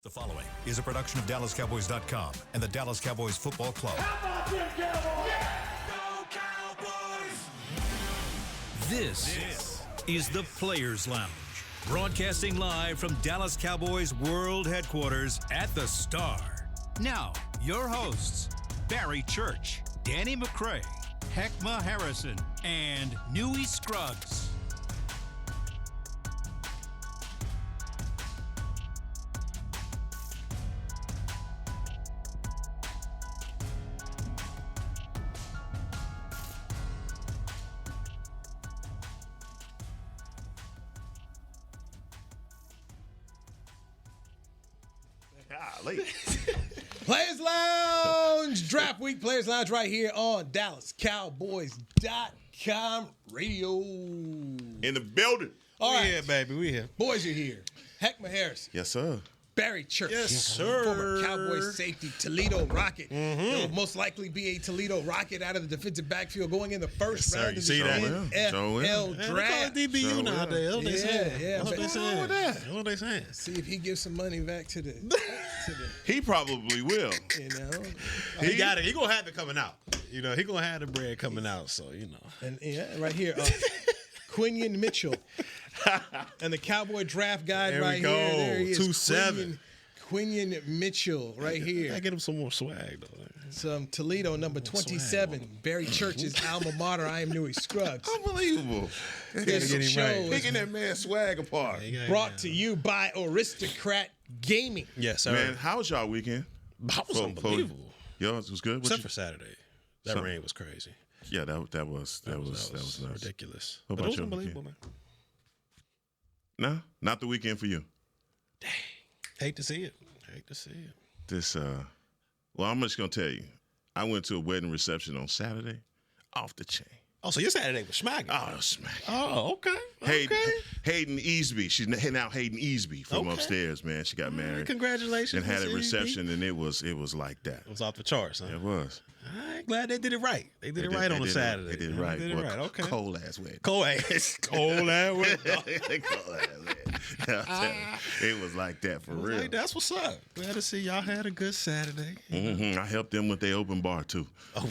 The following is a production of DallasCowboys.com and the Dallas Cowboys Football Club. How about them Cowboys? Go Cowboys! This is the Players Lounge, broadcasting live from Dallas Cowboys World Headquarters at the Star. Now, your hosts, Barry Church, Danny McCray, Heckma Harrison, and Newey Scruggs. Players Lounge, Draft Week Players Lounge right here on DallasCowboys.com radio. In the building. All right. We here, baby. We here. Boys are here. Heckma Harrison. Yes, sir. Barry Church. Yes, sir. Former Cowboys safety, Toledo Rocket. There will most likely be a Toledo Rocket out of the defensive backfield going in the first round you of see the that? NFL draft. DBU nowadays. That's what they saying. Yeah. That's what they saying. That's what they saying. See if he gives some money back to the He probably will. you know. He got it. He gonna have it coming out. You know, he gonna have the bread coming out. So you know. And right here, Quinion Mitchell. And the Cowboy draft guide There we right go. here. There he is. 2-7. Quinion Mitchell right here. I get him some more swag though. Some Toledo number 27. Barry Church's alma mater. I am Newey Scruggs. Unbelievable. This get him show right. is Picking that man's swag apart. brought to you by Aristocrat Gaming. Yes, sir. Man, how was y'all weekend? That was unbelievable. Yours was good? Except for Saturday. That rain was crazy. Yeah, that was nuts. Ridiculous. What But about it was your unbelievable, man. No, not the weekend for you. Dang. Hate to see it. This well, I'm just gonna tell you. I went to a wedding reception on Saturday, off the chain. Oh, so your Saturday was smacking. Oh, smack. Oh, okay. Hayden Easby. She's now Hayden Easby from Okay. upstairs, man. She got married Congratulations. and had a Miss reception, and it was like that. It was off the charts, huh? It was. I'm glad they did it right. They did it right on a Saturday. They did it right. They did it right. Okay. Cold ass wedding. Cold ass. Cold ass. Cold ass wedding. I'll tell you, it was like that for real. Like, that's what's up. Glad to see y'all had a good Saturday. I helped them with their open bar too. Oh.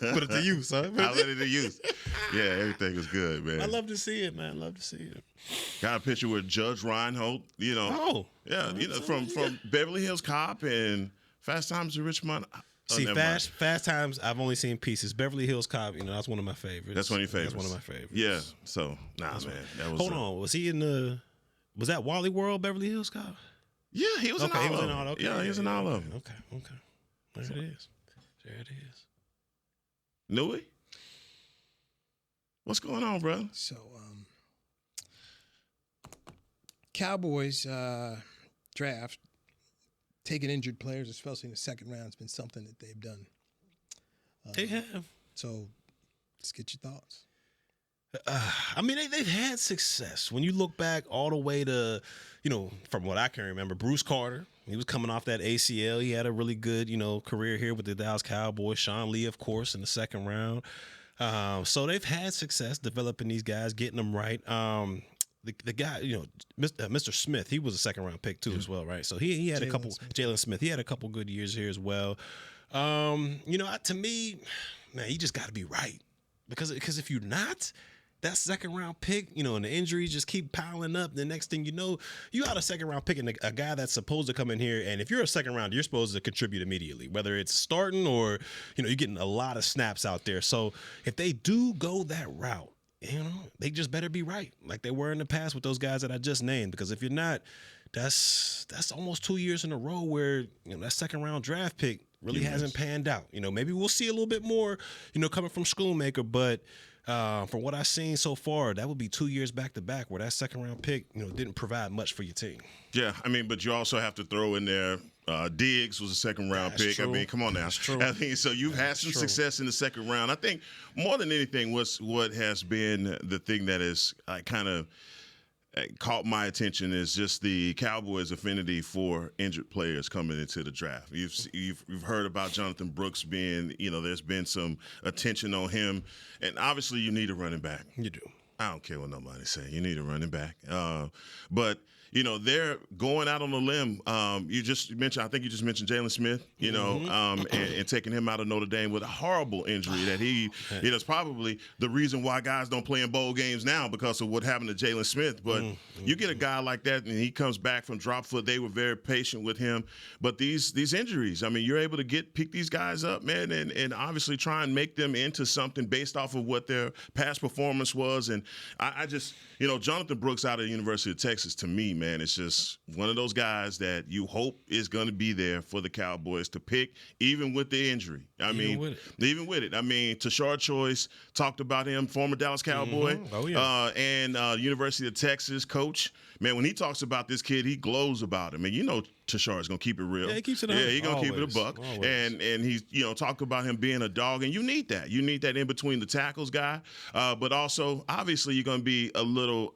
Put it to use, huh? I let it to use. Yeah, everything was good, man. I love to see it, man. Love to see it. Got a picture with Judge Reinhold. You know. Oh. Yeah, you know from Beverly Hills Cop and Fast Times at Richmond. See, Fast Times, I've only seen pieces. Beverly Hills Cop, you know, that's one of my favorites. That's one of your favorites. That's one of my favorites. Yeah. So, man, that was. Hold on, was he in the? Was that Wally World, Beverly Hills Cop? Yeah, he was in all of them. Okay. Yeah, he was in all of them. Okay. There it is. Newey, what's going on, brother? So, Cowboys draft, taking injured players, especially in the second round, has been something that they've done. They have. So, let's get your thoughts. I mean, they've had success. When you look back all the way to, you know, from what I can remember, Bruce Carter, he was coming off that ACL. He had a really good, you know, career here with the Dallas Cowboys. Sean Lee, of course, in the second round. So they've had success developing these guys, getting them right. The guy, you know, Mr. Smith, he was a second round pick too as well, right? So he had Jalen Smith. He had a couple good years here as well. You know, to me, man, you just got to be right because if you're not, that second round pick, you know, and the injuries just keep piling up. The next thing you know, you got a second round pick and a guy that's supposed to come in here. And if you're a second round, you're supposed to contribute immediately, whether it's starting or, you know, you're getting a lot of snaps out there. So if they do go that route, you know, they just better be right like they were in the past with those guys that I just named. Because if you're not, that's almost 2 years in a row where, you know, that second round draft pick really hasn't panned out. You know, maybe we'll see a little bit more, you know, coming from Schoonmaker, but from what I've seen so far, that would be 2 years back to back where that second round pick, you know, didn't provide much for your team. Yeah, I mean, but you also have to throw in there Diggs was a second round pick. True. I mean, come on now. That's true. I mean, so you've had some success in the second round. I think more than anything, what has been the thing that has kind of caught my attention is just the Cowboys' affinity for injured players coming into the draft. You've heard about Jonathan Brooks being, you know, there's been some attention on him, and obviously you need a running back. You do. I don't care what nobody say. You need a running back. But they're going out on a limb. You mentioned, I think you just mentioned Jalen Smith, and taking him out of Notre Dame with a horrible injury that it's probably the reason why guys don't play in bowl games now because of what happened to Jalen Smith. But you get a guy like that and he comes back from drop foot. They were very patient with him. But these injuries, I mean, you're able to pick these guys up, man, and obviously try and make them into something based off of what their past performance was. And I just, Jonathan Brooks out of the University of Texas, to me, man, it's just one of those guys that you hope is going to be there for the Cowboys to pick, even with the injury. Even with it. I mean, Tashard Choice talked about him, former Dallas Cowboy, and University of Texas coach. Man, when he talks about this kid, he glows about him. And Tashard's going to keep it real. Yeah, he keeps it he's going to keep it a buck. Always. And he's, talk about him being a dog. And you need that. You need that in between the tackles guy. But also, obviously, you're going to be a little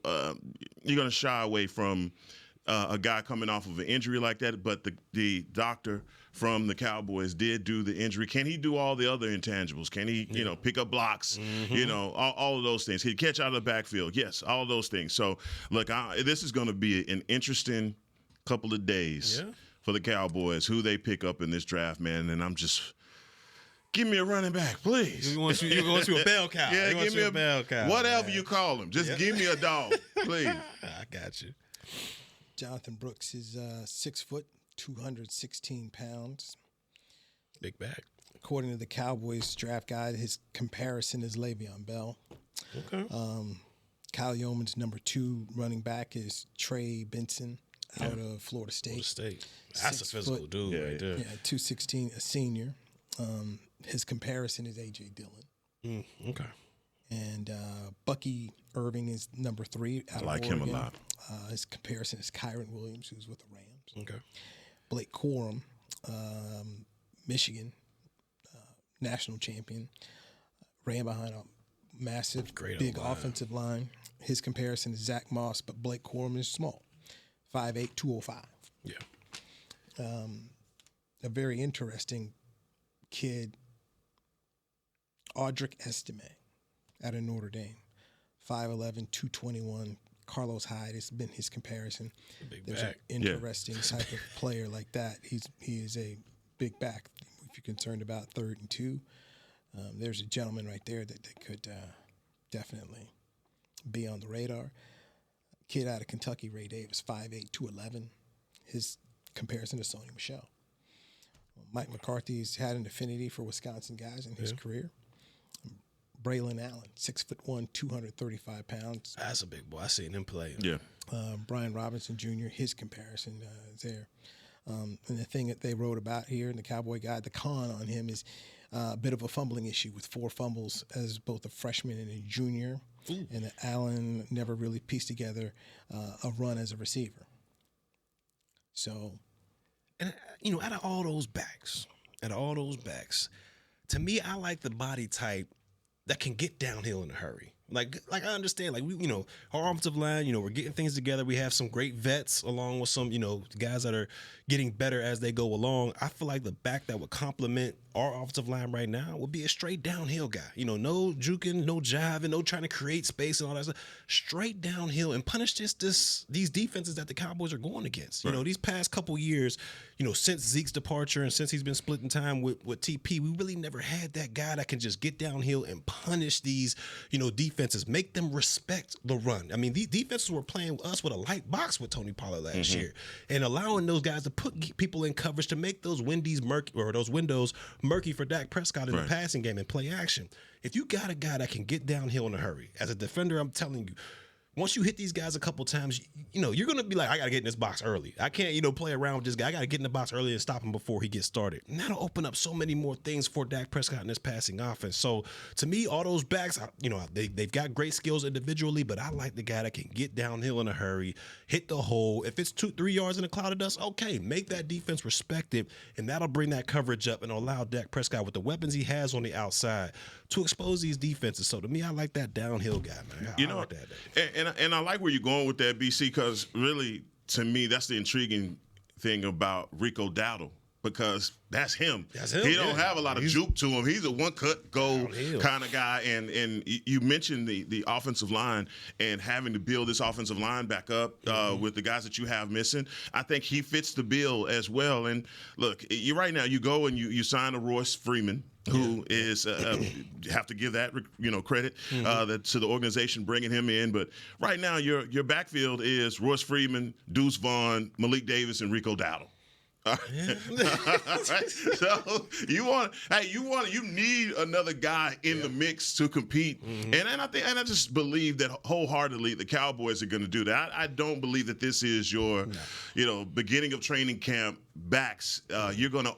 you're going to shy away from a guy coming off of an injury like that. But the doctor from the Cowboys did do the injury. Can he do all the other intangibles? Can he, pick up blocks? All of those things. Can he catch out of the backfield? Yes, all of those things. So, look, this is going to be an interesting couple of days for the Cowboys, who they pick up in this draft, man. And I'm just, give me a running back, please. You want you a bell cow. Yeah, give me a bell cow. Whatever you call him. Just give me a dog, please. I got you. Jonathan Brooks is 6 foot, 216 pounds. Big back. According to the Cowboys draft guide, his comparison is Le'Veon Bell. Okay. Kyle Yeoman's number 2 running back is Trey Benson out of Florida State. That's a physical dude right there. Yeah, 216, a senior. His comparison is A.J. Dillon. Okay. And Bucky Irving is number 3 out of Oregon. Him a lot. His comparison is Kyron Williams, who's with the Rams. Okay. Blake Corum, Michigan, national champion, ran behind a massive, big offensive line. His comparison is Zach Moss, but Blake Corum is small, 5'8", 205. Yeah. A very interesting kid, Audric Estime, out of Notre Dame, 5'11", 221. Carlos Hyde has been his comparison. There's an interesting type of player like that. He is a big back. If you're concerned about 3rd and 2, there's a gentleman right there that could definitely be on the radar. Kid out of Kentucky, Ray Davis, 5'8", 211. His comparison to Sony Michel. Mike McCarthy's had an affinity for Wisconsin guys in his career. Braylon Allen, 6'1", 235 pounds. That's a big boy. I seen him play. Yeah. Brian Robinson Jr., his comparison is there. And the thing that they wrote about here in the Cowboy Guide, the con on him is a bit of a fumbling issue with 4 fumbles as both a freshman and a junior. Ooh. And that Allen never really pieced together a run as a receiver. So, and out of all those backs, to me, I like the body type that can get downhill in a hurry. Like I understand, like we, our offensive line, we're getting things together. We have some great vets along with some, guys that are getting better as they go along. I feel like the back that would complement our offensive line right now would be a straight downhill guy. No juking, no jiving, no trying to create space and all that stuff. Straight downhill and punish these defenses that the Cowboys are going against. Right. These past couple years, since Zeke's departure and since he's been splitting time with TP, we really never had that guy that can just get downhill and punish these, defenses, make them respect the run. I mean, these defenses were playing us with a light box with Tony Pollard last year and allowing those guys to put people in coverage to make those windows murky for Dak Prescott in the passing game and play action. If you got a guy that can get downhill in a hurry, as a defender, I'm telling you, once you hit these guys a couple times, you're going to be like, I got to get in this box early. I can't, play around with this guy. I got to get in the box early and stop him before he gets started. And that'll open up so many more things for Dak Prescott in this passing offense. So, to me, all those backs, they've got great skills individually, but I like the guy that can get downhill in a hurry, hit the hole. If it's 2-3 yards in a cloud of dust, okay, make that defense respect it, and that'll bring that coverage up and allow Dak Prescott, with the weapons he has on the outside, to expose these defenses. So, to me, I like that downhill guy, man. I like that. And I like where you're going with that, BC, because really, to me, that's the intriguing thing about Rico Dowdle because that's him. That's him. He don't have a lot of juke to him. He's a one-cut go kind of guy. And you mentioned the offensive line and having to build this offensive line back up with the guys that you have missing. I think he fits the bill as well. And look, right now you go and you sign a Royce Freeman, who is have to give that credit to the organization bringing him in. But right now your backfield is Royce Freeman, Deuce Vaughn, Malik Davis, and Rico Dowdle. All right. So you need another guy in the mix to compete, and I just believe that wholeheartedly the Cowboys are going to do that. I don't believe that this is your beginning of training camp backs. You're gonna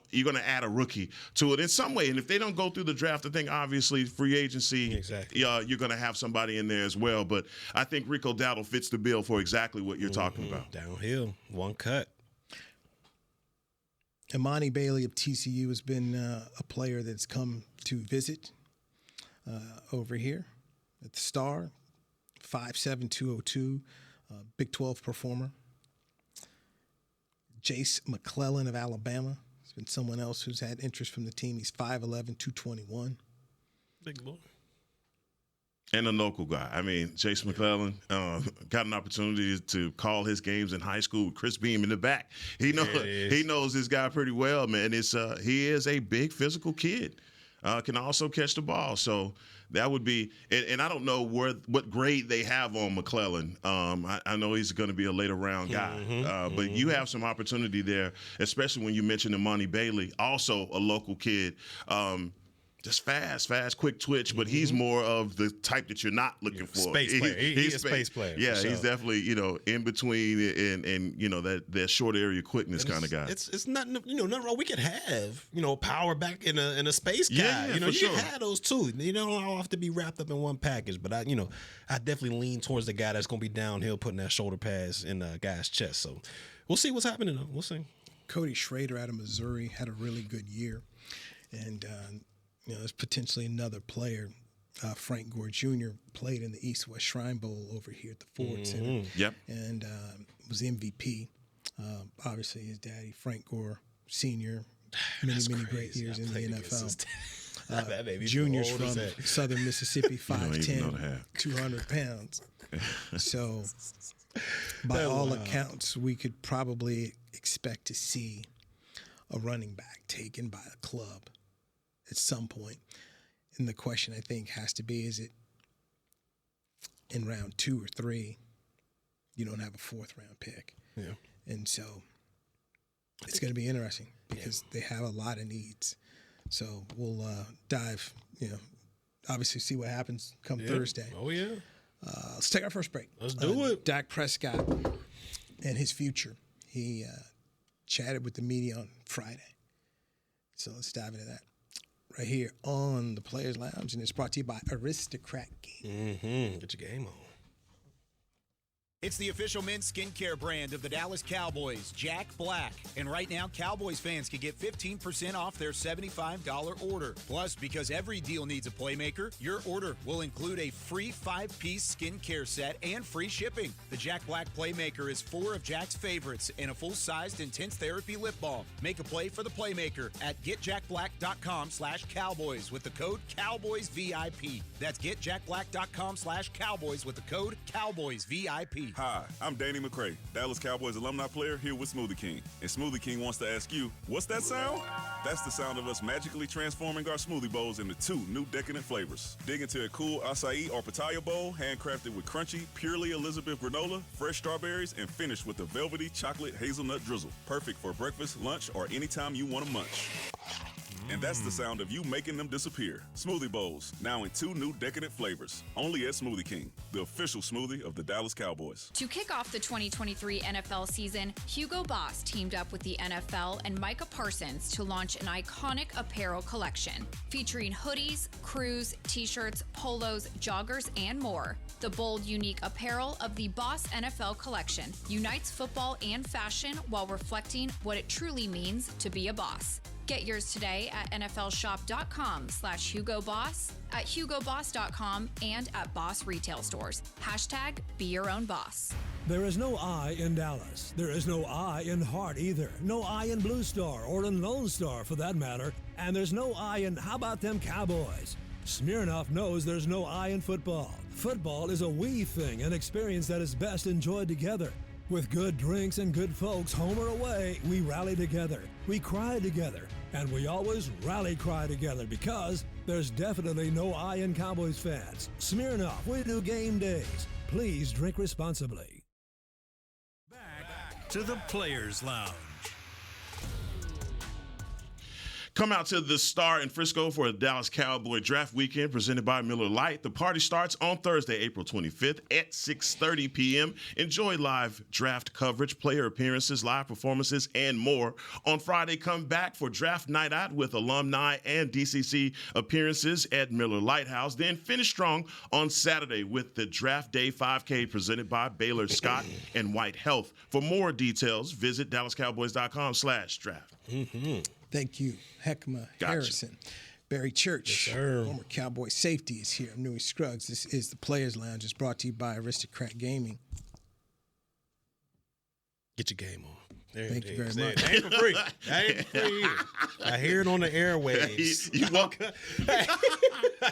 add a rookie to it in some way, and if they don't go through the draft, I think obviously free agency, you're gonna have somebody in there as well. But I think Rico Dowdle fits the bill for exactly what you're talking about. Downhill, one cut. Imani Bailey of TCU has been a player that's come to visit over here at the Star, 5'7", 202, Big 12 performer. Jace McClellan of Alabama has been someone else who's had interest from the team. He's 5'11", 221. Big boy. And a local guy. I mean, Jason McClellan got an opportunity to call his games in high school with Chris Beam in the back. He knows this guy pretty well, man. He is a big physical kid. Can also catch the ball. So that would be and I don't know what grade they have on McClellan. I know he's going to be a later round guy. But you have some opportunity there, especially when you mentioned Imani Bailey, also a local kid. Just fast, quick twitch, but he's more of the type that you're not looking for. Space player. He's a space player. Yeah, he's definitely, in between and that short area quickness kind of guy. It's not nothing wrong. We could have, power back in a space guy. Yeah, you sure. can have those too. You don't all have to be wrapped up in one package. But I definitely lean towards the guy that's gonna be downhill putting that shoulder pass in a guy's chest. So we'll see what's happening though. We'll see. Cody Schrader out of Missouri had a really good year. And there's potentially another player. Frank Gore Jr. played in the East-West Shrine Bowl over here at the Ford Center. Yep. And was MVP. Obviously, his daddy, Frank Gore Sr., many great years in the NFL. Junior's from southern Mississippi, 5'10", 200 pounds. So, by all accounts, we could probably expect to see a running back taken by a club at some point. And the question, I think, has to be, is it in round 2 or 3, you don't have a 4th-round pick? Yeah. And so it's going to be interesting because they have a lot of needs. So we'll dive, obviously see what happens come Thursday. Oh, yeah. Let's take our first break. Let's do it. Dak Prescott and his future. He chatted with the media on Friday. So let's dive into that right here on the Players Lounge, and it's brought to you by Aristocrat Game. Get your game on. It's the official men's skincare brand of the Dallas Cowboys, Jack Black. And right now, Cowboys fans can get 15% off their $75 order. Plus, because every deal needs a playmaker, your order will include a free 5-piece skincare set and free shipping. The Jack Black Playmaker is 4 of Jack's favorites and a full-sized intense therapy lip balm. Make a play for the Playmaker at getjackblack.com/Cowboys with the code CowboysVIP. That's getjackblack.com/Cowboys with the code CowboysVIP. Hi, I'm Danny McCray, Dallas Cowboys alumni player here with Smoothie King. And Smoothie King wants to ask you, what's that sound? That's the sound of us magically transforming our smoothie bowls into 2 new decadent flavors. Dig into a cool acai or pitaya bowl, handcrafted with crunchy, purely Elizabeth granola, fresh strawberries, and finished with a velvety chocolate hazelnut drizzle. Perfect for breakfast, lunch, or anytime you want to munch. And that's the sound of you making them disappear. Smoothie bowls, now in 2 new decadent flavors. Only at Smoothie King, the official smoothie of the Dallas Cowboys. To kick off the 2023 NFL season, Hugo Boss teamed up with the NFL and Micah Parsons to launch an iconic apparel collection featuring hoodies, crews, t-shirts, polos, joggers, and more. The bold, unique apparel of the Boss NFL collection unites football and fashion while reflecting what it truly means to be a boss. Get yours today at nflshop.com/HugoBoss, at HugoBoss.com, and at Boss retail stores. #BeYourOwnBoss. There is no I in Dallas. There is no I in Hart either. No I in Blue Star or in Lone Star for that matter. And there's no I in how about them Cowboys? Smirnoff knows there's no I in football. Football is a we thing, an experience that is best enjoyed together. With good drinks and good folks, home or away, we rally together. We cry together. And we always rally cry together because there's definitely no I in Cowboys fans. Smirnoff, we do game days. Please drink responsibly. Back to the Players Lounge. Come out to the Star in Frisco for the Dallas Cowboy Draft Weekend presented by Miller Lite. The party starts on Thursday, April 25th at 6:30 p.m. Enjoy live draft coverage, player appearances, live performances, and more. On Friday, come back for Draft Night Out with alumni and DCC appearances at Miller Lighthouse. Then finish strong on Saturday with the Draft Day 5K presented by Baylor Scott and White Health. For more details, visit DallasCowboys.com/draft. Thank you, Heckma Harrison. Barry Church, former Cowboy safety, is here. I'm Newey Scruggs. This is the Players Lounge. It's brought to you by Aristocrat Gaming. Get your game on. Thank you very much. That ain't for free. That ain't for free. I hear it on the airwaves. You walk. I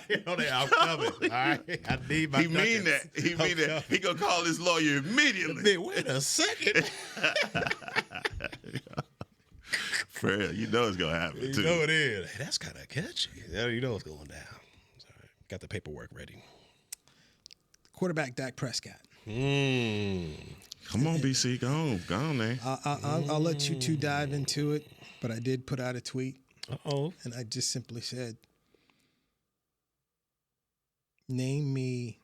hear it on the I'm coming. All right. I need my He mean that. He mean that. He gonna call his lawyer immediately. Wait a second. Fred, you know it's gonna happen too. You know it is. Hey, that's kind of catchy. You know it's going down. It's all right. Got the paperwork ready. Quarterback Dak Prescott. Come on, BC, go on, man. I'll let you two dive into it, but I did put out a tweet. And I just simply said, name me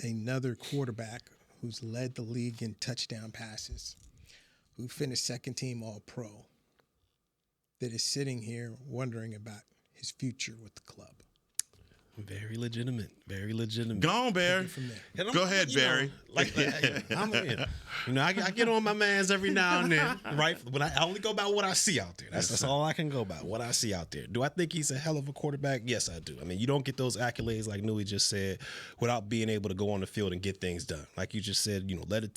another quarterback who's led the league in touchdown passes, who finished second team All-Pro, that is sitting here wondering about his future with the club. Very legitimate. Very legitimate. Go on, Barry. Go ahead, Barry. I get on my mans every now and then, right? But I only go by what I see out there. That's all I can go by, what I see out there. Do I think he's a hell of a quarterback? Yes, I do. I mean, you don't get those accolades like Newey just said without being able to go on the field and get things done. Like you just said,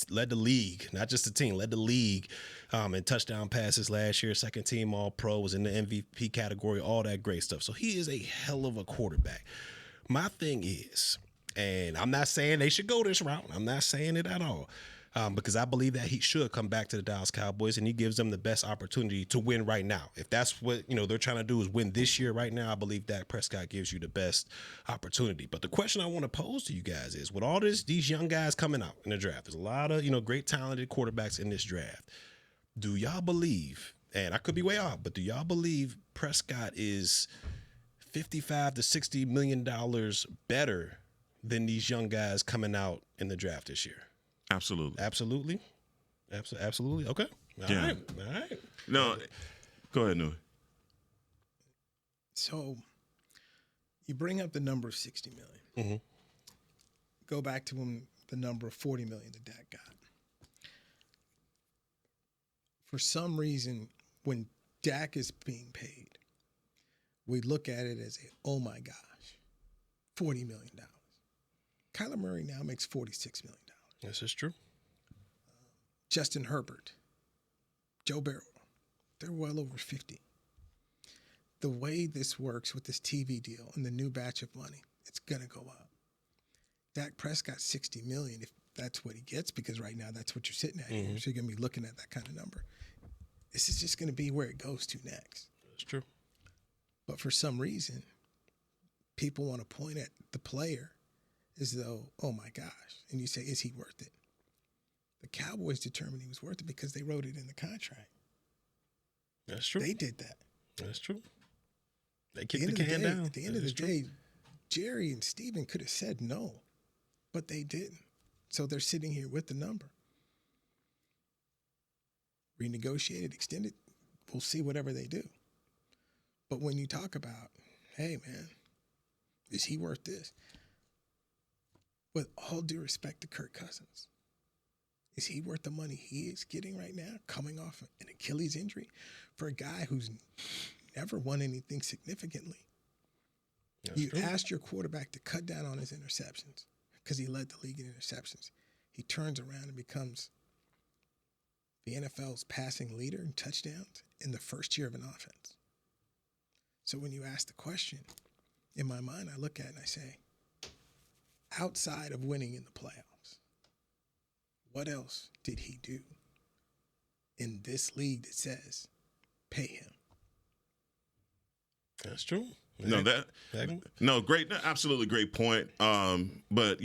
led the league, not just the team, led the league in touchdown passes last year, second team All-Pro, was in the MVP category, all that great stuff. So he is a hell of a quarterback. My thing is, and I'm not saying they should go this route. I'm not saying it at all. Because I believe that he should come back to the Dallas Cowboys and he gives them the best opportunity to win right now. If that's what they're trying to do is win this year right now, I believe Dak Prescott gives you the best opportunity. But the question I want to pose to you guys is, with all these young guys coming out in the draft, there's a lot of great talented quarterbacks in this draft. Do y'all believe, and I could be way off, but do y'all believe Prescott is $55 to $60 million better than these young guys coming out in the draft this year? Absolutely. Absolutely. Okay. All right. No, go ahead, Newey. So you bring up the number of $60 million. Mm-hmm. Go back to the number of $40 million that Dak got. For some reason, when Dak is being paid, we look at it as oh my gosh, $40 million. Kyler Murray now makes $46 million. This is true. Justin Herbert, Joe Burrow, they're well over 50. The way this works with this TV deal and the new batch of money, it's going to go up. Dak Prescott, $60 million, if that's what he gets, because right now that's what you're sitting at here. So you're going to be looking at that kind of number. This is just going to be where it goes to next. It's true. But for some reason, people want to point at the player as though, oh my gosh. And you say, is he worth it? The Cowboys determined he was worth it because they wrote it in the contract. That's true. They did that. That's true. They kicked the can down. At the end of the day, Jerry and Steven could have said no, but they didn't. So they're sitting here with the number. Renegotiated, extended, we'll see whatever they do. But when you talk about, hey, man, is he worth this? With all due respect to Kirk Cousins, is he worth the money he is getting right now, coming off an Achilles injury, for a guy who's never won anything significantly? You asked your quarterback to cut down on his interceptions because he led the league in interceptions. he turns around and becomes the NFL's passing leader in touchdowns in the first year of an offense. So when you ask the question, in my mind, I look at it and I say, outside of winning in the playoffs, what else did he do in this league that says, pay him? That's true. Great, absolutely great point. But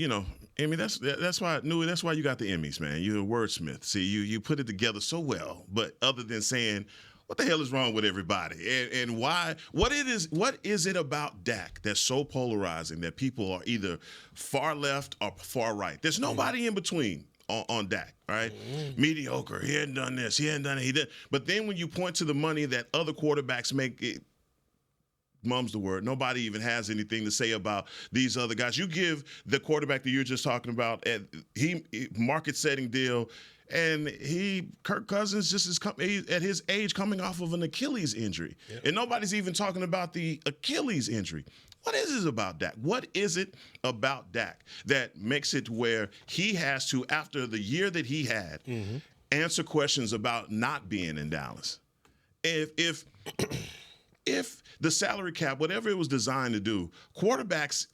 I mean, that's why you got the Emmys, man. You're a wordsmith. See, you put it together so well. But other than saying, what the hell is wrong with everybody, and why? What is it about Dak that's so polarizing that people are either far left or far right? There's nobody in between on Dak, right? Mediocre. He hadn't done this. He hadn't done it. He did. But then when you point to the money that other quarterbacks make, it mum's the word. Nobody even has anything to say about these other guys. You give the quarterback that you're just talking about he market-setting deal, and Kirk Cousins just is at his age coming off of an Achilles injury, and nobody's even talking about the Achilles injury. What is it about Dak? What is it about Dak that makes it where he has to, after the year that he had, answer questions about not being in Dallas? If the salary cap, whatever it was designed to do, quarterbacks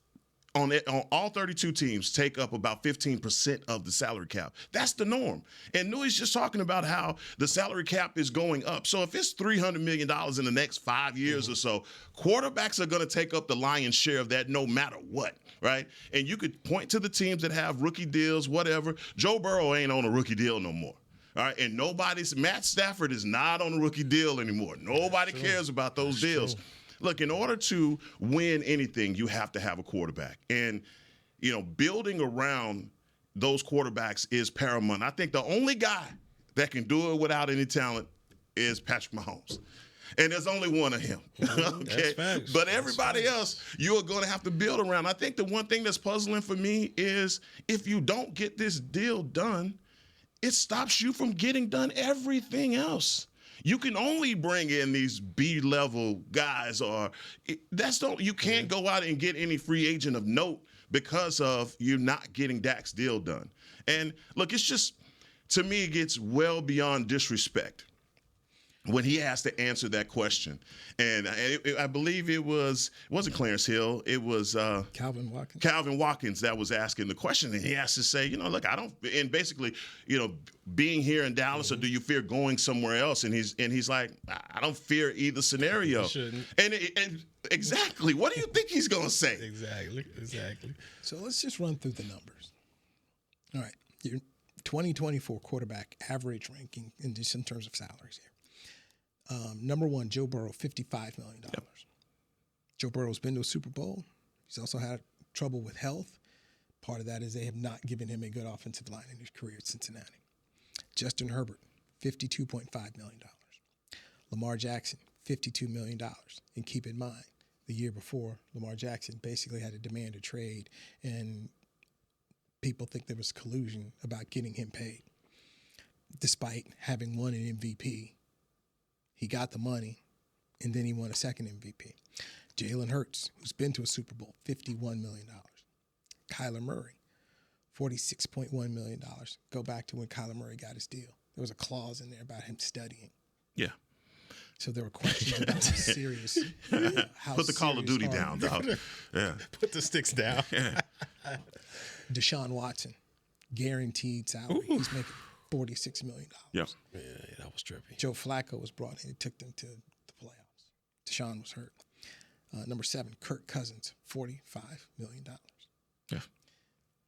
on all 32 teams take up about 15% of the salary cap. That's the norm. And Newey's just talking about how the salary cap is going up. So if it's $300 million in the next 5 years or so, quarterbacks are going to take up the lion's share of that no matter what, right? And you could point to the teams that have rookie deals, whatever. Joe Burrow ain't on a rookie deal no more. All right, and Matt Stafford is not on a rookie deal anymore. Nobody cares about those deals. True. Look, in order to win anything, you have to have a quarterback. And, building around those quarterbacks is paramount. I think the only guy that can do it without any talent is Patrick Mahomes. And there's only one of him. Okay. But everybody else, you're going to have to build around. I think the one thing that's puzzling for me is if you don't get this deal done, it stops you from getting done everything else. You can only bring in these B-level guys, you can't go out and get any free agent of note because of you not getting Dak's deal done. And look, it's just, to me, it gets well beyond disrespect when he has to answer that question. And I believe it wasn't Clarence Hill. It was Calvin Watkins. Calvin Watkins that was asking the question. And he has to say, look, I don't, and basically, being here in Dallas, or do you fear going somewhere else? And he's like, I don't fear either scenario. You shouldn't. And exactly. What do you think he's going to say? Exactly. So let's just run through the numbers. All right. Your 2024 quarterback average ranking in terms of salaries here. Number one, Joe Burrow, $55 million. Yep. Joe Burrow's been to a Super Bowl. He's also had trouble with health. Part of that is they have not given him a good offensive line in his career at Cincinnati. Justin Herbert, $52.5 million. Lamar Jackson, $52 million. And keep in mind, the year before, Lamar Jackson basically had to demand a trade, and people think there was collusion about getting him paid. Despite having won an MVP, he got the money, and then he won a second MVP. Jalen Hurts, who's been to a Super Bowl, $51 million. Kyler Murray, $46.1 million. Go back to when Kyler Murray got his deal. There was a clause in there about him studying. Yeah. So there were questions about how serious. Put the Call of Duty down, dog. Yeah. Put the sticks down. Yeah. Deshaun Watson, guaranteed salary. He's making $46 million. Yep. Yeah, that was trippy. Joe Flacco was brought in. He took them to the playoffs. Deshaun was hurt. Number 7, Kirk Cousins, $45 million. Yeah.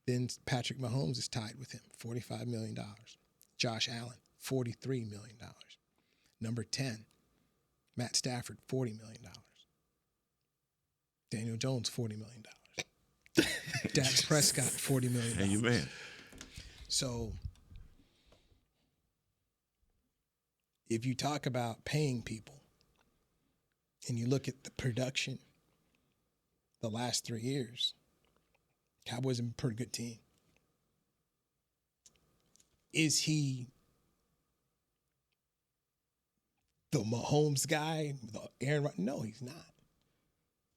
Then Patrick Mahomes is tied with him, $45 million. Josh Allen, $43 million. Number 10, Matt Stafford, $40 million. Daniel Jones, $40 million. Dak Prescott, $40 million. Hey, you man. So if you talk about paying people and you look at the production the last 3 years, Cowboys have been a pretty good team. Is he the Mahomes guy, the Aaron Rodgers? No, he's not.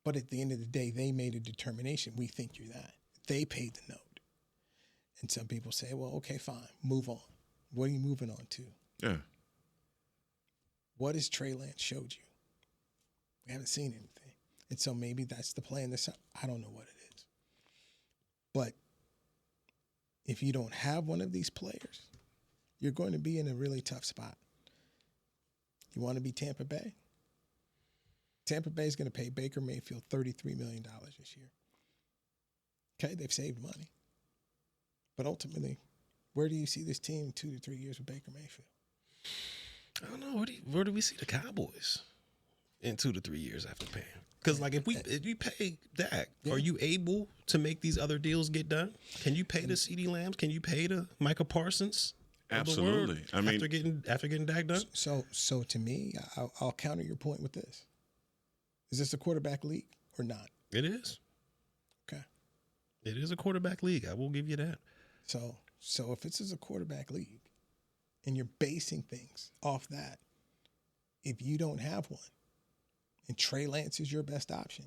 But at the end of the day, they made a determination. We think you're that. They paid the note. And some people say, well, okay, fine, move on. What are you moving on to? Yeah. What has Trey Lance showed you? We haven't seen anything. And so maybe that's the plan this time. I don't know what it is. But if you don't have one of these players, you're going to be in a really tough spot. You want to be Tampa Bay? Tampa Bay is going to pay Baker Mayfield $33 million this year. Okay, they've saved money. But ultimately, where do you see this team 2 to 3 years with Baker Mayfield? I don't know. Where do we see the Cowboys in 2 to 3 years after paying? Because like if you pay Dak, are you able to make these other deals get done? Can you pay the CeeDee Lambs? Can you pay the Micah Parsons? Absolutely. I mean, after getting Dak done. So to me, I'll counter your point with this. Is this a quarterback league or not? It is. Okay. It is a quarterback league. I will give you that. So if this is a quarterback league and you're basing things off that, if you don't have one and Trey Lance is your best option,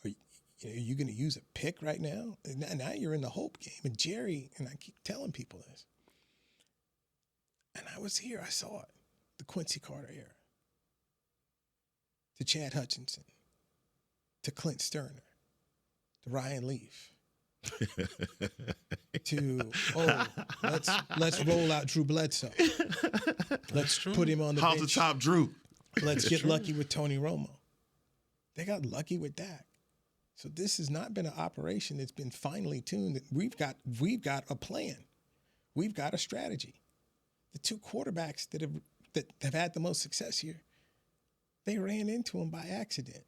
are you going to use a pick right now? Now you're in the hope game. And Jerry, and I keep telling people this, and I was here, I saw it, the Quincy Carter era, to Chad Hutchinson, to Clint Sterner, to Ryan Leaf, let's roll out Drew Bledsoe. Let's put him on the bench. How's the top Drew? Let's get lucky with Tony Romo. They got lucky with Dak. So this has not been an operation that's been finely tuned. We've got a plan. We've got a strategy. The two quarterbacks that have had the most success here, they ran into him by accident.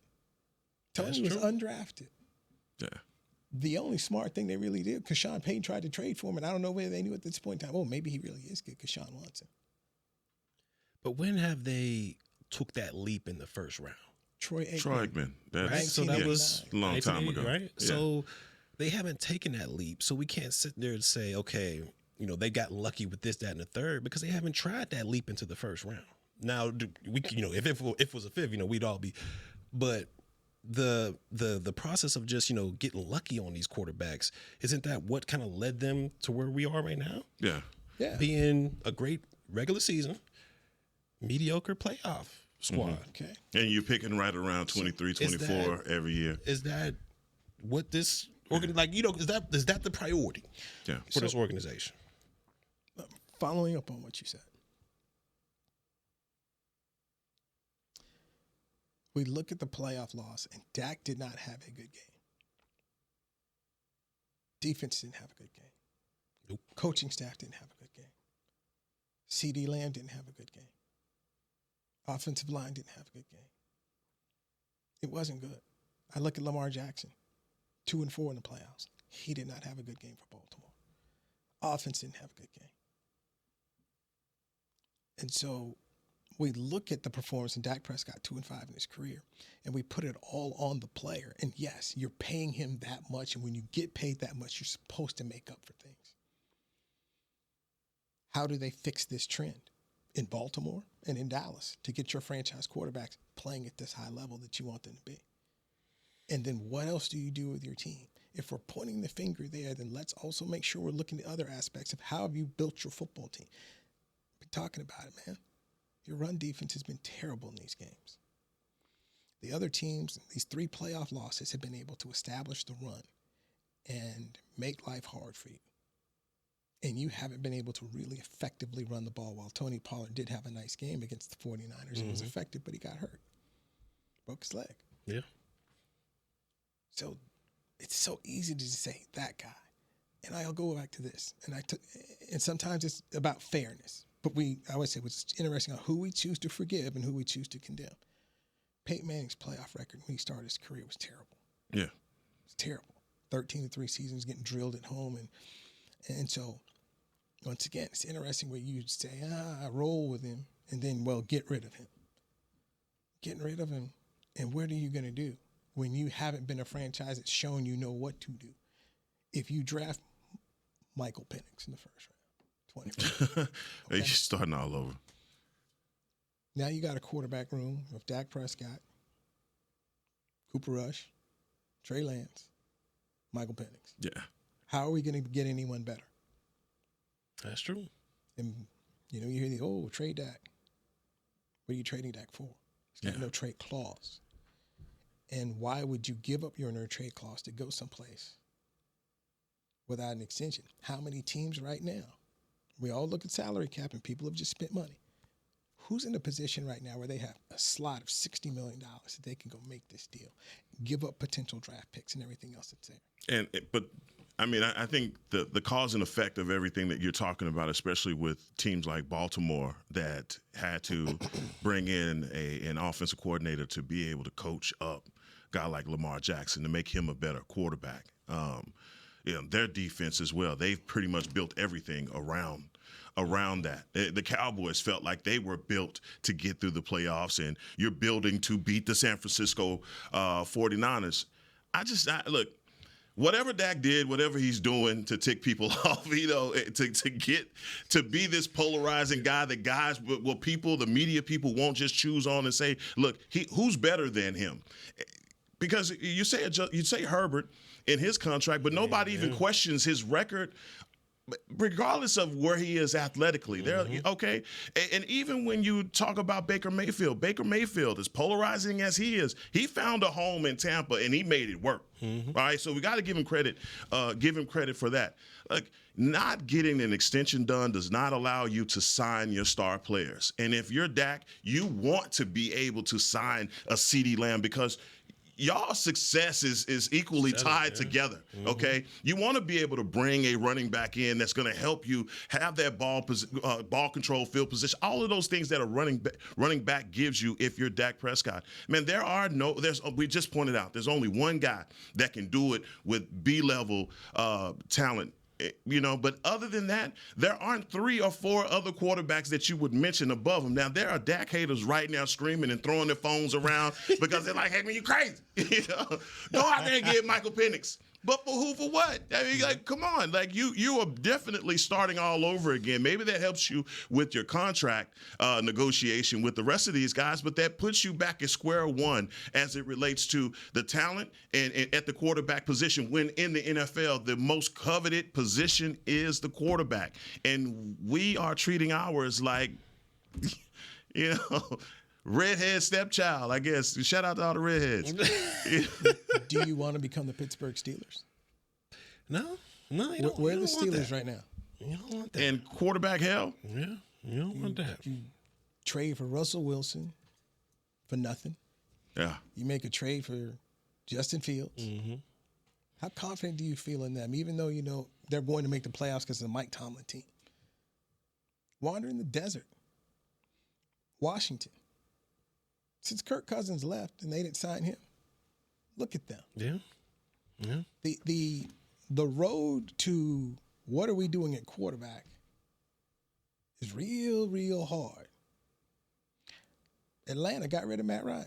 Tony was undrafted. Yeah. The only smart thing they really did, because Sean Payton tried to trade for him, and I don't know whether they knew at this point in time, oh, maybe he really is good because Sean wants him. But when have they took that leap in the first round? Troy Aikman. Right? So that was a long time ago. Right? Yeah. So they haven't taken that leap. So we can't sit there and say, okay, they got lucky with this, that, and the third, because they haven't tried that leap into the first round. Now, if it was a fifth, we'd all be. But the process of just getting lucky on these quarterbacks, isn't that what kind of led them to where we are right now? Yeah. Being a great regular season, mediocre playoff squad. Mm-hmm. Okay. And you're picking right around 23, 24 every year. Is that what this is that the priority for this organization? Following up on what you said, we look at the playoff loss, and Dak did not have a good game. Defense didn't have a good game. Nope. Coaching staff didn't have a good game. CeeDee Lamb didn't have a good game. Offensive line didn't have a good game. It wasn't good. I look at Lamar Jackson, 2-4 in the playoffs. He did not have a good game for Baltimore. Offense didn't have a good game. And so we look at the performance in Dak Prescott, 2-5 in his career, and we put it all on the player. And yes, you're paying him that much, and when you get paid that much, you're supposed to make up for things. How do they fix this trend in Baltimore and in Dallas to get your franchise quarterbacks playing at this high level that you want them to be? And then what else do you do with your team? If we're pointing the finger there, then let's also make sure we're looking at other aspects of how have you built your football team. Been talking about it, man. Your run defense has been terrible in these games. The other teams, these 3 playoff losses, have been able to establish the run and make life hard for you. And you haven't been able to really effectively run the ball. While Tony Pollard did have a nice game against the 49ers, It was effective, but he got hurt. Broke his leg. Yeah. So it's so easy to just say that guy. And I'll go back to this. And sometimes it's about fairness. But I would say what's interesting on who we choose to forgive and who we choose to condemn. Peyton Manning's playoff record when he started his career was terrible. Yeah. It's terrible. 13-3 seasons, getting drilled at home. And so, once again, it's interesting where you say, I roll with him, and then, get rid of him. Getting rid of him, and what are you going to do when you haven't been a franchise that's shown you know what to do? If you draft Michael Penix in the first round. 20. Okay. You're starting all over. Now you got a quarterback room of Dak Prescott, Cooper Rush, Trey Lance, Michael Penix. Yeah. How are we going to get anyone better? That's true. And, you hear trade Dak. What are you trading Dak for? He's got no trade clause. And why would you give up your no trade clause to go someplace without an extension? How many teams right now? We all look at salary cap and people have just spent money. Who's in a position right now where they have a slot of $60 million that they can go make this deal, give up potential draft picks and everything else that's there? But I mean, I think the cause and effect of everything that you're talking about, especially with teams like Baltimore that had to bring in an offensive coordinator to be able to coach up a guy like Lamar Jackson to make him a better quarterback. Their defense as well. They've pretty much built everything around that. The Cowboys felt like they were built to get through the playoffs, and you're building to beat the San Francisco 49ers. Look, whatever Dak did, whatever he's doing to tick people off, to get to be this polarizing guy that the media people won't just choose on and say, look, who's better than him? Because you say Herbert in his contract, but nobody even questions his record, regardless of where he is athletically. Okay? And even when you talk about Baker Mayfield, as polarizing as he is, he found a home in Tampa and he made it work. All right? So we got to give him credit for that. Like, not getting an extension done does not allow you to sign your star players. And if you're Dak, you want to be able to sign a CeeDee Lamb because y'all success is equally tied together, okay? You want to be able to bring a running back in that's going to help you have that ball control, field position, all of those things that a running back gives you if you're Dak Prescott. Man, we just pointed out, there's only one guy that can do it with B-level talent. But other than that, there aren't 3 or 4 other quarterbacks that you would mention above him. Now, there are Dak haters right now screaming and throwing their phones around because they're like, hey, man, you crazy. Go out there and get Michael Penix. But for who, for what? I mean, like, come on. Like, you are definitely starting all over again. Maybe that helps you with your contract negotiation with the rest of these guys, but that puts you back at square one as it relates to the talent and at the quarterback position, when in the NFL, the most coveted position is the quarterback. And we are treating ours like, redhead stepchild, I guess. Shout out to all the redheads. Do you want to become the Pittsburgh Steelers? No, you don't. Where are the Steelers right now? You don't want that. And quarterback hell? Yeah, you don't want that. You trade for Russell Wilson for nothing. Yeah. You make a trade for Justin Fields. Mm-hmm. How confident do you feel in them, even though they're going to make the playoffs because of the Mike Tomlin team? Wander in the desert. Washington. Since Kirk Cousins left and they didn't sign him, look at them. Yeah. The road to what are we doing at quarterback is real, real hard. Atlanta got rid of Matt Ryan.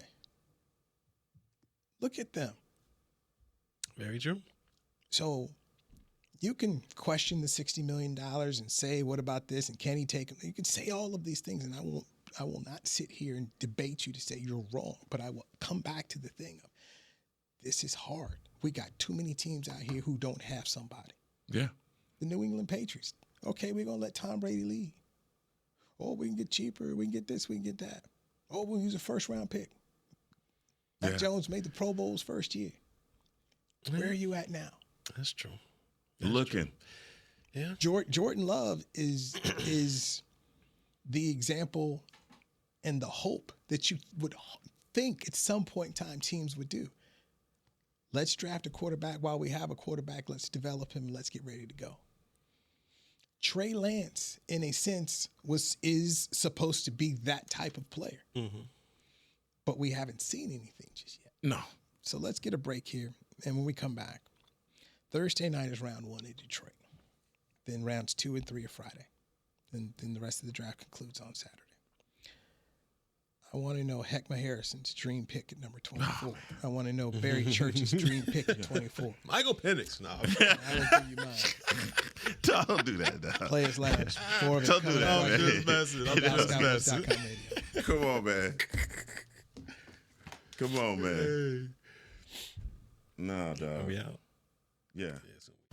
Look at them. Very true. So you can question the $60 million and say, what about this? And can he take him? You can say all of these things, and I will not sit here and debate you to say you're wrong, but I will come back to the thing of this is hard. We got too many teams out here who don't have somebody. Yeah. The New England Patriots. Okay, we're going to let Tom Brady lead. Oh, we can get cheaper. We can get this. We can get that. Oh, we'll use a first-round pick. Mac Jones made the Pro Bowl's first year. Where are you at now? That's true. Looking. Yeah. Jordan Love is the example and the hope that you would think at some point in time teams would do. Let's draft a quarterback while we have a quarterback. Let's develop him and let's get ready to go. Trey Lance, in a sense, is supposed to be that type of player. Mm-hmm. But we haven't seen anything just yet. No. So let's get a break here. And when we come back, Thursday night is round 1 in Detroit. Then rounds 2 and 3 are Friday. Then the rest of the draft concludes on Saturday. I want to know Heckma Harrison's dream pick at number 24. I want to know Barry Church's dream pick at 24. Michael Penix. No. I will give you mine. Don't do that, dog. Players Lounge. Don't do that, man. I'm just messing. Come on, man. Come on, man. Nah, dog. Are we out? Yeah.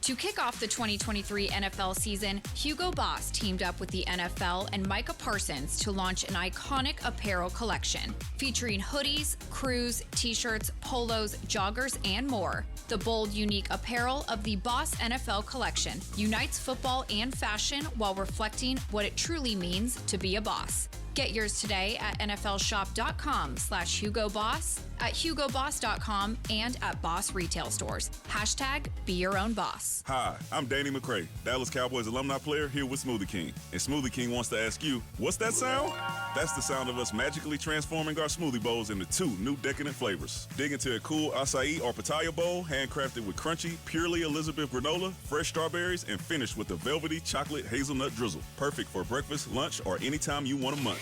To kick off the 2023 NFL season, Hugo Boss teamed up with the NFL and Micah Parsons to launch an iconic apparel collection featuring hoodies, crews, t-shirts, polos, joggers, and more. The bold, unique apparel of the Boss NFL collection unites football and fashion while reflecting what it truly means to be a boss. Get yours today at nflshop.com/HugoBoss, at HugoBoss.com, and at Boss retail stores. Hashtag be your own boss. Hi, I'm Danny McCray, Dallas Cowboys alumni player here with Smoothie King. And Smoothie King wants to ask you, what's that sound? That's the sound of us magically transforming our smoothie bowls into 2 new decadent flavors. Dig into a cool acai or pitaya bowl, handcrafted with crunchy, purely Elizabeth granola, fresh strawberries, and finished with a velvety chocolate hazelnut drizzle. Perfect for breakfast, lunch, or anytime you want to munch.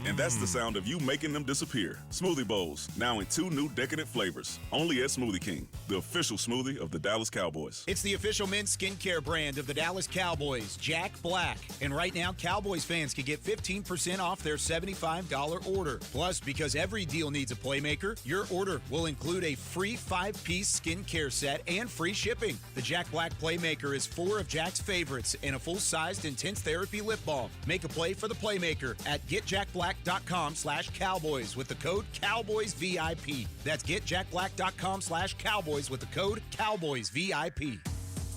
And that's the sound of you making them disappear. Smoothie bowls, now in 2 new decadent flavors. Only at Smoothie King, the official smoothie of the Dallas Cowboys. It's the official men's skincare brand of the Dallas Cowboys, Jack Black. And right now, Cowboys fans can get 15% off their $75 order. Plus, because every deal needs a playmaker, your order will include a free 5-piece skincare set and free shipping. The Jack Black Playmaker is 4 of Jack's favorites and a full-sized intense therapy lip balm. Make a play for the Playmaker at getjackblack.com/Cowboys with the code CowboysVIP. That's getjackblack.com/Cowboys with the code CowboysVIP.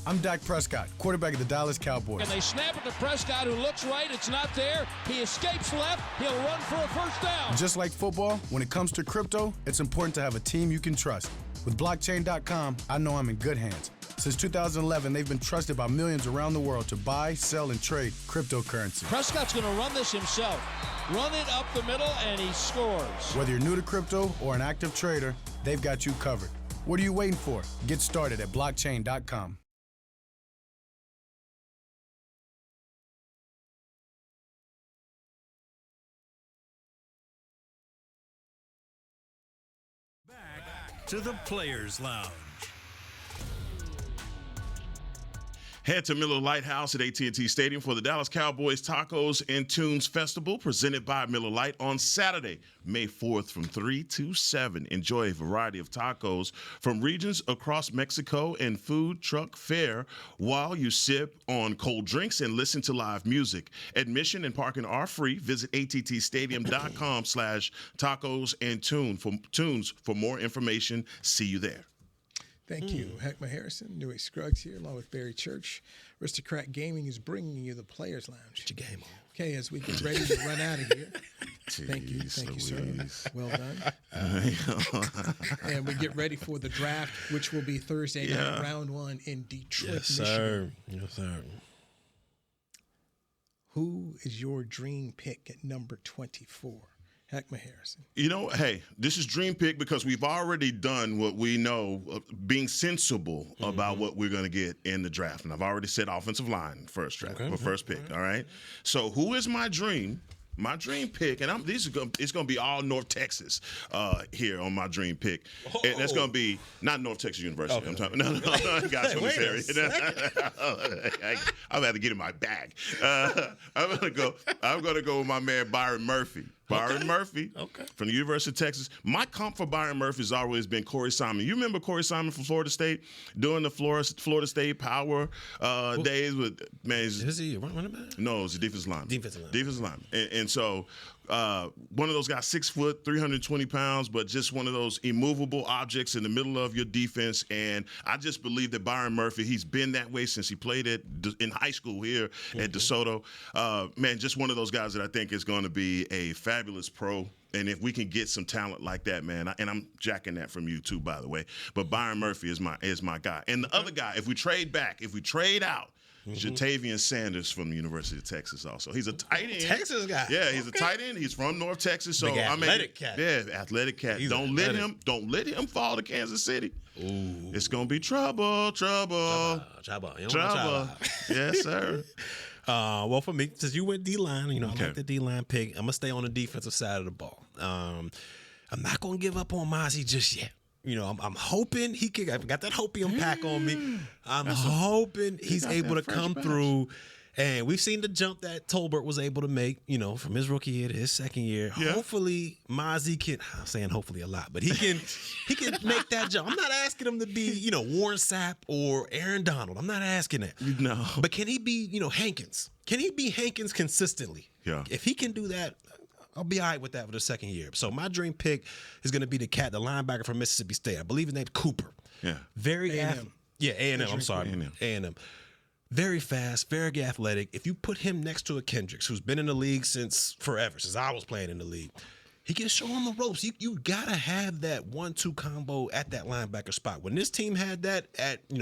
I'm Dak Prescott, quarterback of the Dallas Cowboys. And they snap it to Prescott, who looks right. It's not there. He escapes left. He'll run for a first down. Just like football, when it comes to crypto, it's important to have a team you can trust. With blockchain.com, I know I'm in good hands. Since 2011, they've been trusted by millions around the world to buy, sell, and trade cryptocurrency. Prescott's going to run this himself. Run it up the middle, and he scores. Whether you're new to crypto or an active trader, they've got you covered. What are you waiting for? Get started at blockchain.com. Back to the Players Lounge. Head to Miller Lite House at AT&T Stadium for the Dallas Cowboys Tacos and Tunes Festival presented by Miller Lite on Saturday, May 4th from 3 to 7. Enjoy a variety of tacos from regions across Mexico and food truck fare while you sip on cold drinks and listen to live music. Admission and parking are free. Visit attstadium.com/tacos and tunes for more information. See you there. Thank you. Heckma Harrison, Newy Scruggs here, along with Barry Church. Aristocrat Gaming is bringing you the Players Lounge. Get your game on. Okay, as we get ready to run out of here. Thank you, sir. Well done. And we get ready for the draft, which will be Thursday night, round 1 in Detroit, Michigan. Yes, sir. Who is your dream pick at number 24? Heckma Harrison. You know, hey, this is dream pick because we've already done what we know, being sensible about what we're going to get in the draft. And I've already said offensive line first draft, first pick. All right. So who is my dream? My dream pick, and it's going to be all North Texas here on my dream pick. And that's going to be not North Texas University. Okay. I'm talking. No, guys from this area. I'm about to get in my bag. I'm going to go with my man Byron Murphy. Murphy from the University of Texas. My comp for Byron Murphy has always been Corey Simon. You remember Corey Simon from Florida State doing the Florida State Power days with man? Is he a running back? No, it's a defensive lineman. Defensive lineman. And so one of those guys, 6 foot, 320 pounds, but just one of those immovable objects in the middle of your defense. And I just believe that Byron Murphy, he's been that way since he played in high school here at DeSoto. Man, just one of those guys that I think is going to be a fabulous pro. And if we can get some talent like that, man, and I'm jacking that from you too, by the way. But Byron Murphy is my guy. And the other guy, if we trade out, Jatavian Sanders from the University of Texas also. He's a tight end. Texas guy. Yeah, he's a tight end. He's from North Texas. So athletic cat. Yeah, athletic cat. Don't let him fall to Kansas City. Ooh. It's gonna be trouble. Yes, sir. Well, for me, since you went D-line, I like the D-line pick. I'm gonna stay on the defensive side of the ball. I'm not gonna give up on Mozzie just yet. I'm hoping I've got that hopium pack on me. I'm hoping he's able to come through And we've seen the jump that Tolbert was able to make, from his rookie year to his second year. Yeah. Hopefully, Mozzie can. I'm saying hopefully a lot, but he can make that jump. I'm not asking him to be, Warren Sapp or Aaron Donald. I'm not asking that. No. But can he be, Hankins? Can he be Hankins consistently? Yeah. If he can do that, I'll be all right with that for the second year. So my dream pick is going to be the linebacker from Mississippi State. I believe his name's Cooper. Yeah. Very A&M. A&M. I'm sorry. A&M. Very fast, very athletic. If you put him next to a Kendricks, who's been in the league since forever, since I was playing in the league, he can show him the ropes. You got to have that 1-2 combo at that linebacker spot. When this team had that at, the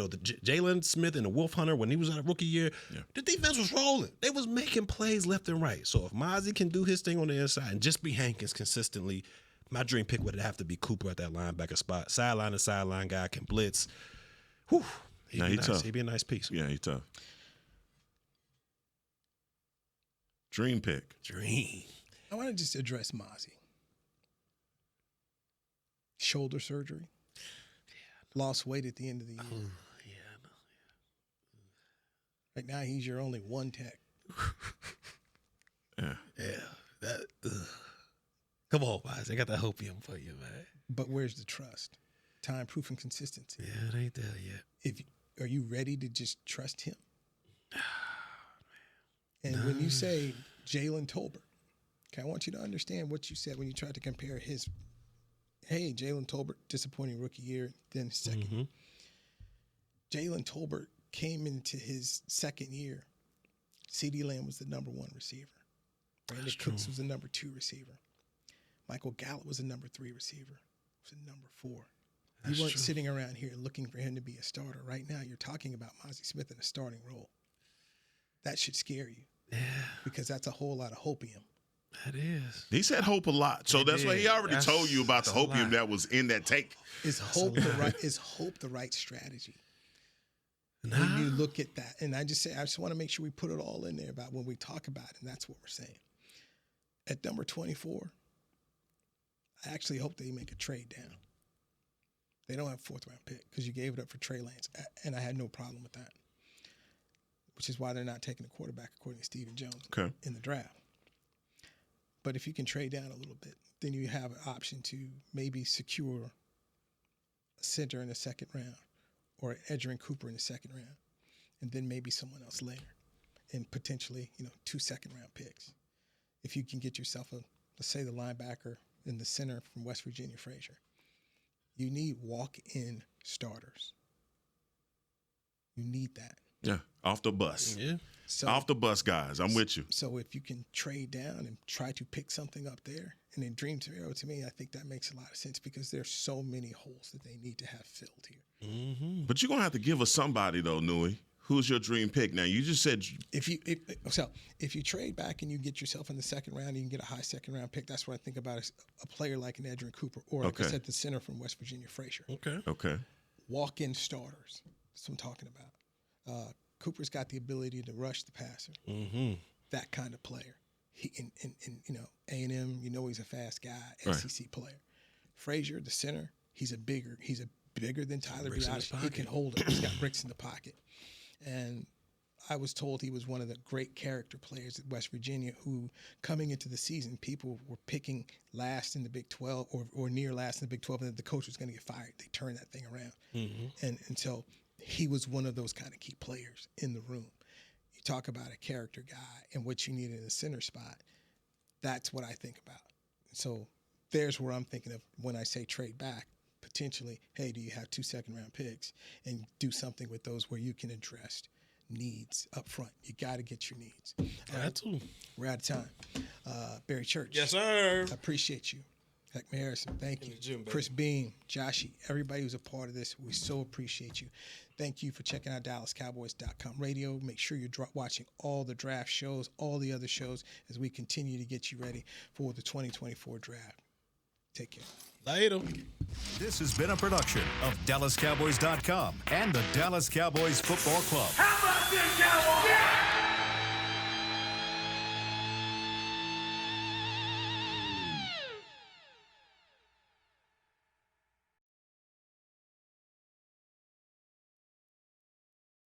Jalen Smith and the Wolf Hunter, when he was at a rookie year, the defense was rolling. They was making plays left and right. So if Mozzie can do his thing on the inside and just be Hankins consistently, my dream pick would have to be Cooper at that linebacker spot. Sideline to sideline guy can blitz. Whew. He'd be nice. He'd be a nice piece. Yeah, he's tough. Dream pick. Dream. I want to just address Mozzie. Shoulder surgery. Lost weight at the end of the year. Right now, he's your only one tech. Come on, guys. I got that hopium for you, man. But where's the trust? Time, proof, and consistency. Yeah, it ain't there yet. Are you ready to just trust him? And when you say Jalen Tolbert, okay, I want you to understand what you said when you tried to compare his, Jalen Tolbert, disappointing rookie year, then second. Mm-hmm. Jalen Tolbert came into his second year. CeeDee Lamb was the number 1 receiver. Brandon Cooks was the number 2 receiver. Michael Gallup was the number 3 receiver. Was the number 4. You weren't sitting around here looking for him to be a starter. Right now, you're talking about Mozzie Smith in a starting role. That should scare you. Yeah. Because that's a whole lot of hopium. That is. He said hope a lot. So that's why he already told you about the hopium that was in that take. Is hope the right strategy? Nah. When you look at that, and I just want to make sure we put it all in there about when we talk about it, and that's what we're saying. At number 24, I actually hope they make a trade down. They don't have a 4th-round pick because you gave it up for Trey Lance, and I had no problem with that, which is why they're not taking a quarterback according to Stephen Jones in the draft. But if you can trade down a little bit, then you have an option to maybe secure a center in the second round or Edgerrin Cooper in the second round, and then maybe someone else later, and potentially 2 second-round picks. If you can get yourself let's say the linebacker and the center from West Virginia, Frazier. You need walk-in starters. You need that. Yeah, off the bus. Yeah. So, off the bus, guys. I'm with you. So if you can trade down and try to pick something up there, and in dream scenario, to me, I think that makes a lot of sense because there's so many holes that they need to have filled here. Mm-hmm. But you're going to have to give us somebody, though, Nui. Who's your dream pick? Now, you just said if you trade back and you get yourself in the second round, you can get a high second-round pick. That's what I think about a player like an Edgerrin Cooper or, like I said, the center from West Virginia, Frazier. Okay. Walk-in starters. That's what I'm talking about. Cooper's got the ability to rush the passer. Mm-hmm. That kind of player. He in A&M, he's a fast guy, SEC player. Frazier, the center, he's bigger than Tyler Biadasz. He can hold it. He's got bricks in the pocket. And I was told he was one of the great character players at West Virginia who, coming into the season, people were picking last in the Big 12 or near last in the Big 12, and that the coach was going to get fired. They turned that thing around. Mm-hmm. And so he was one of those kind of key players in the room. You talk about a character guy and what you need in the center spot. That's what I think about. So there's where I'm thinking of when I say trade back. Potentially, hey, do you have 2 second-round picks and do something with those where you can address needs up front? You got to get your needs. We're out of time. Barry Church. Yes, sir. I appreciate you. Heckman Harrison, thank you. Chris Beam, Joshy, everybody who's a part of this, we so appreciate you. Thank you for checking out DallasCowboys.com radio. Make sure you're watching all the draft shows, all the other shows, as we continue to get you ready for the 2024 draft. Take care. Later. This has been a production of DallasCowboys.com and the Dallas Cowboys Football Club. How about this, Cowboys?